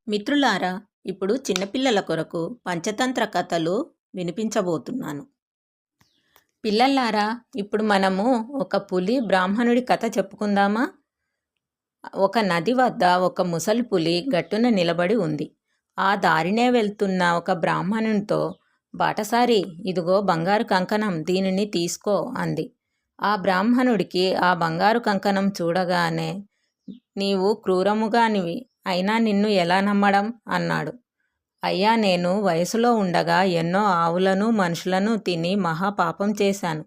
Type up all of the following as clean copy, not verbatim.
మిత్రులారా, ఇప్పుడు చిన్నపిల్లల కొరకు పంచతంత్ర కథలు వినిపించబోతున్నాను. పిల్లలారా, ఇప్పుడు మనము ఒక పులి బ్రాహ్మణుడి కథ చెప్పుకుందామా? ఒక నది వద్ద ఒక ముసలి పులి గట్టున నిలబడి ఉంది. ఆ దారినే వెళ్తున్న ఒక బ్రాహ్మణునితో, బాటసారి, ఇదిగో బంగారు కంకణం, దీనిని తీసుకో అంది. ఆ బ్రాహ్మణుడికి ఆ బంగారు కంకణం చూడగానే, నీవు క్రూరముగానివి, అయినా నిన్ను ఎలా నమ్మడం అన్నాడు. అయ్యా, నేను వయసులో ఉండగా ఎన్నో ఆవులను మనుషులను తిని మహాపాపం చేశాను.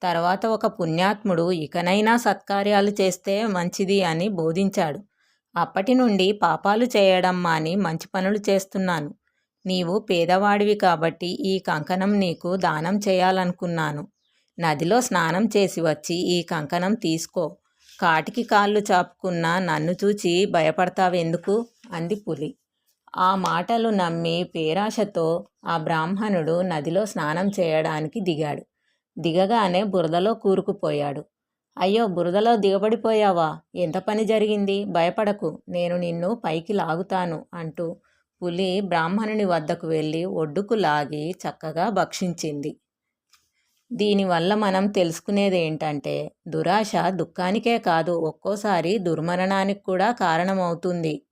తర్వాత ఒక పుణ్యాత్ముడు ఇకనైనా సత్కార్యాలు చేస్తే మంచిది అని బోధించాడు. అప్పటి నుండి పాపాలు చేయడం మాని మంచి పనులు చేస్తున్నాను. నీవు పేదవాడివి కాబట్టి ఈ కంకణం నీకు దానం చేయాలనుకున్నాను. నదిలో స్నానం చేసి వచ్చి ఈ కంకణం తీసుకో. కాటికి కాళ్ళు చాపుకున్న నన్ను చూచి భయపడతావెందుకు అంది పులి. ఆ మాటలు నమ్మి పేరాశతో ఆ బ్రాహ్మణుడు నదిలో స్నానం చేయడానికి దిగాడు. దిగగానే బురదలో కూరుకుపోయాడు. అయ్యో, బురదలో దిగబడిపోయావా? ఎంత పని జరిగింది? భయపడకు, నేను నిన్ను పైకి లాగుతాను అంటూ పులి బ్రాహ్మణుని వద్దకు వెళ్ళి ఒడ్డుకు లాగి చక్కగా భక్షించింది. దీనివల్ల మనం తెలుసుకునేది ఏంటంటే, దురాశ దుఃఖానికే కాదు, ఒక్కోసారి దుర్మరణానికి కూడా కారణమవుతుంది.